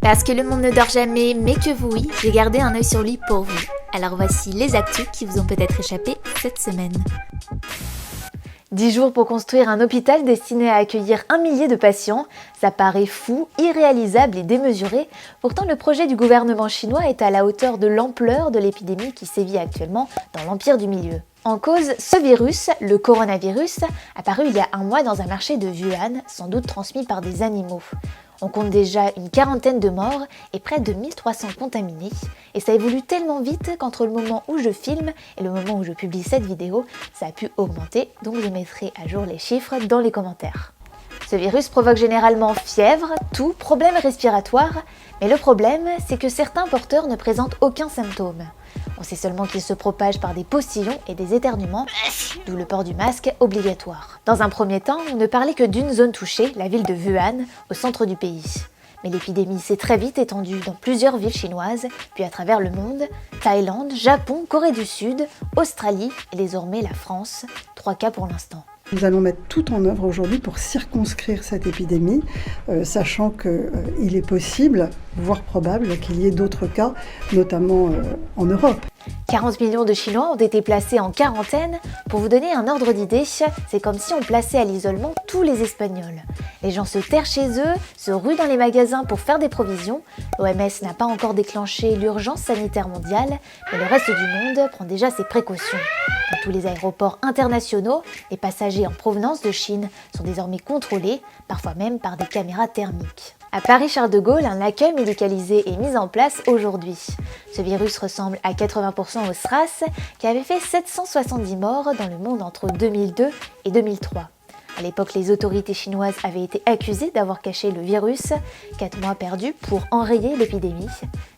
Parce que le monde ne dort jamais, mais que vous oui, j'ai gardé un œil sur lui pour vous. Alors voici les actus qui vous ont peut-être échappé cette semaine. 10 jours pour construire un hôpital destiné à accueillir 1 millier de patients, ça paraît fou, irréalisable et démesuré. Pourtant, le projet du gouvernement chinois est à la hauteur de l'ampleur de l'épidémie qui sévit actuellement dans l'Empire du Milieu. En cause, ce virus, le coronavirus, apparu il y a un mois dans un marché de Wuhan, sans doute transmis par des animaux. On compte déjà une quarantaine de morts et près de 1300 contaminés. Et ça évolue tellement vite qu'entre le moment où je filme et le moment où je publie cette vidéo, ça a pu augmenter, donc je mettrai à jour les chiffres dans les commentaires. Ce virus provoque généralement fièvre, toux, problèmes respiratoires, mais le problème, c'est que certains porteurs ne présentent aucun symptôme. On sait seulement qu'il se propage par des postillons et des éternuements, d'où le port du masque obligatoire. Dans un premier temps, on ne parlait que d'une zone touchée, la ville de Wuhan, au centre du pays. Mais l'épidémie s'est très vite étendue dans plusieurs villes chinoises, puis à travers le monde, Thaïlande, Japon, Corée du Sud, Australie et désormais la France, 3 cas pour l'instant. Nous allons mettre tout en œuvre aujourd'hui pour circonscrire cette épidémie, sachant qu'il est possible, voire probable, qu'il y ait d'autres cas, notamment en Europe. 40 millions de Chinois ont été placés en quarantaine. Pour vous donner un ordre d'idée, c'est comme si on plaçait à l'isolement tous les Espagnols. Les gens se terrent chez eux, se ruent dans les magasins pour faire des provisions. L'OMS n'a pas encore déclenché l'urgence sanitaire mondiale, mais le reste du monde prend déjà ses précautions. Dans tous les aéroports internationaux, les passagers en provenance de Chine sont désormais contrôlés, parfois même par des caméras thermiques. À Paris-Charles de Gaulle, un accueil médicalisé est mis en place aujourd'hui. Ce virus ressemble à 80% au SRAS, qui avait fait 770 morts dans le monde entre 2002 et 2003. À l'époque, les autorités chinoises avaient été accusées d'avoir caché le virus. 4 mois perdus pour enrayer l'épidémie.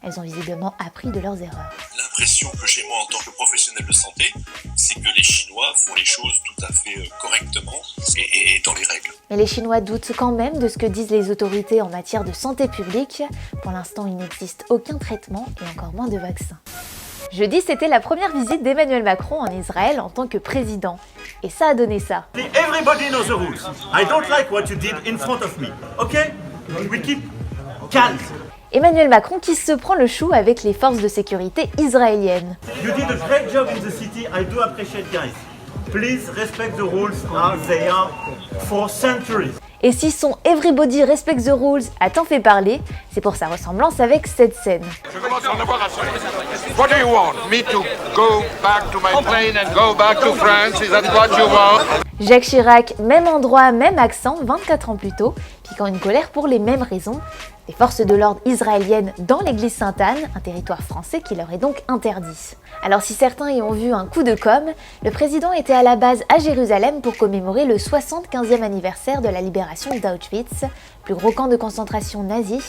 Elles ont visiblement appris de leurs erreurs. L'impression que j'ai moi en tant que professionnel de santé, c'est que les Chinois font les choses tout à fait correctement et dans les règles. Mais les Chinois doutent quand même de ce que disent les autorités en matière de santé publique. Pour l'instant, il n'existe aucun traitement et encore moins de vaccin. Jeudi, c'était la première visite d'Emmanuel Macron en Israël en tant que président. Et ça a donné ça. Everybody knows the rules. I don't like what you did in front of me. Okay? We keep calm. Emmanuel Macron qui se prend le chou avec les forces de sécurité israéliennes. You did a great job in the city. I do appreciate, guys. Please respect the rules as they are for centuries. Et si son Everybody Respect the Rules a tant fait parler, c'est pour sa ressemblance avec cette scène. Je commence à en avoir assez. What do you want? Me to go back to my plane and go back to France? Is that what you want? Jacques Chirac, même endroit, même accent, 24 ans plus tôt, piquant une colère pour les mêmes raisons. Les forces de l'ordre israéliennes dans l'église Sainte-Anne, un territoire français qui leur est donc interdit. Alors si certains y ont vu un coup de com', le président était à la base à Jérusalem pour commémorer le 75e anniversaire de la libération d'Auschwitz, plus gros camp de concentration nazi.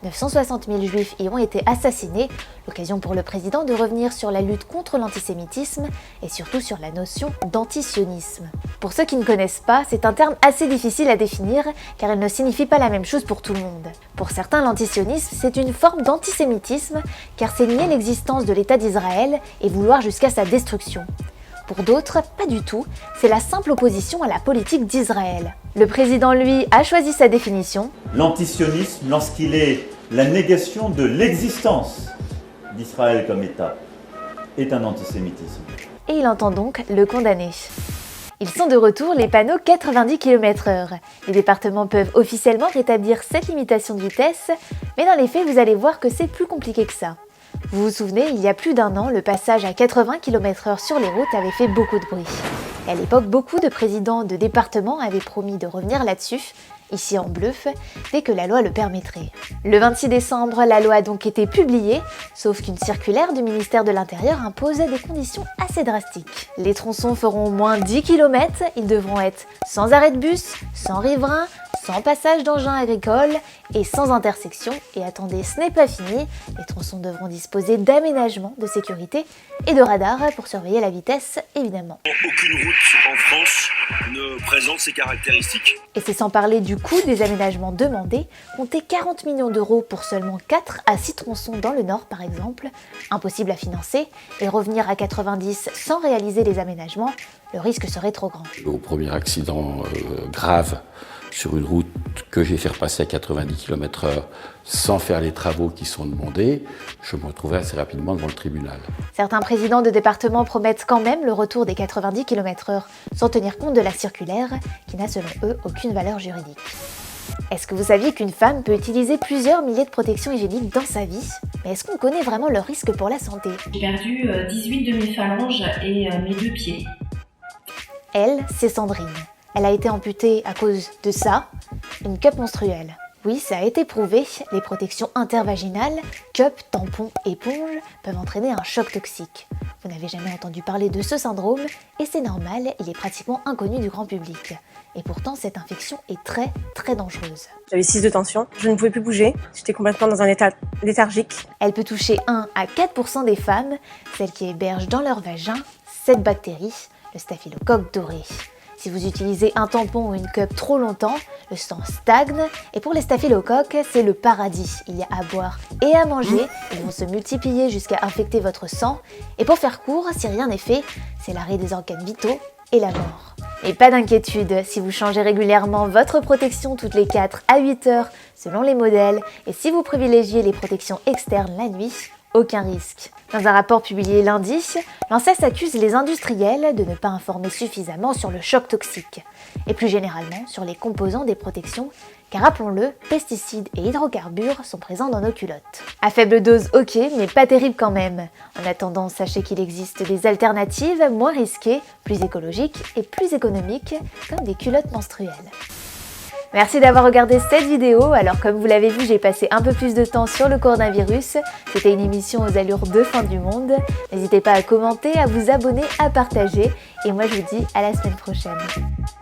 960 000 juifs y ont été assassinés, l'occasion pour le président de revenir sur la lutte contre l'antisémitisme et surtout sur la notion d'antisionisme. Pour ceux qui ne connaissent pas, c'est un terme assez difficile à définir car il ne signifie pas la même chose pour tout le monde. Pour certains, l'antisionisme, c'est une forme d'antisémitisme car c'est nier l'existence de l'État d'Israël et vouloir jusqu'à sa destruction. Pour d'autres, pas du tout, c'est la simple opposition à la politique d'Israël. Le président, lui, a choisi sa définition. L'antisionisme, lorsqu'il est la négation de l'existence d'Israël comme État, est un antisémitisme. Et il entend donc le condamner. Ils sont de retour, les panneaux 90 km/h. Les départements peuvent officiellement rétablir cette limitation de vitesse, mais dans les faits, vous allez voir que c'est plus compliqué que ça. Vous vous souvenez, il y a plus d'1 an, le passage à 80 km/h sur les routes avait fait beaucoup de bruit. Et à l'époque, beaucoup de présidents de départements avaient promis de revenir là-dessus, ici en bleu, dès que la loi le permettrait. Le 26 décembre, la loi a donc été publiée, sauf qu'une circulaire du ministère de l'Intérieur impose des conditions assez drastiques. Les tronçons feront au moins 10 km, ils devront être sans arrêt de bus, sans riverains, sans passage d'engins agricoles et sans intersection. Et attendez, ce n'est pas fini, les tronçons devront disposer d'aménagements de sécurité et de radars pour surveiller la vitesse, évidemment. Aucune route en France ne présente ces caractéristiques. Et c'est sans parler du coût des aménagements demandés, compter 40 millions d'euros pour seulement 4 à 6 tronçons dans le nord par exemple, impossible à financer, et revenir à 90 sans réaliser les aménagements, le risque serait trop grand. Au premier accident grave sur une route que j'ai fait repasser à 90 km/h sans faire les travaux qui sont demandés, je me retrouvais assez rapidement devant le tribunal. Certains présidents de département promettent quand même le retour des 90 km/h sans tenir compte de la circulaire qui n'a selon eux aucune valeur juridique. Est-ce que vous saviez qu'une femme peut utiliser plusieurs milliers de protections hygiéniques dans sa vie? Mais est-ce qu'on connaît vraiment leurs risques pour la santé? J'ai perdu 18 de mes phalanges et mes 2 pieds. Elle, c'est Sandrine. Elle a été amputée à cause de ça, une cup menstruelle. Oui, ça a été prouvé, les protections intervaginales, cup, tampons, éponges, peuvent entraîner un choc toxique. Vous n'avez jamais entendu parler de ce syndrome, et c'est normal, il est pratiquement inconnu du grand public. Et pourtant, cette infection est très, très dangereuse. J'avais 6 de tension, je ne pouvais plus bouger, j'étais complètement dans un état léthargique. Elle peut toucher 1 à 4% des femmes, celles qui hébergent dans leur vagin cette bactérie, le staphylocoque doré. Si vous utilisez un tampon ou une cup trop longtemps, le sang stagne et pour les staphylocoques, c'est le paradis. Il y a à boire et à manger, ils vont se multiplier jusqu'à infecter votre sang. Et pour faire court, si rien n'est fait, c'est l'arrêt des organes vitaux et la mort. Mais pas d'inquiétude, si vous changez régulièrement votre protection toutes les 4 à 8 heures selon les modèles et si vous privilégiez les protections externes la nuit, aucun risque. Dans un rapport publié lundi, l'ANSES accuse les industriels de ne pas informer suffisamment sur le choc toxique et plus généralement sur les composants des protections car rappelons-le, pesticides et hydrocarbures sont présents dans nos culottes. À faible dose, ok, mais pas terrible quand même. En attendant, sachez qu'il existe des alternatives moins risquées, plus écologiques et plus économiques comme des culottes menstruelles. Merci d'avoir regardé cette vidéo. Alors comme vous l'avez vu, j'ai passé un peu plus de temps sur le coronavirus. C'était une émission aux allures de fin du monde. N'hésitez pas à commenter, à vous abonner, à partager. Et moi je vous dis à la semaine prochaine.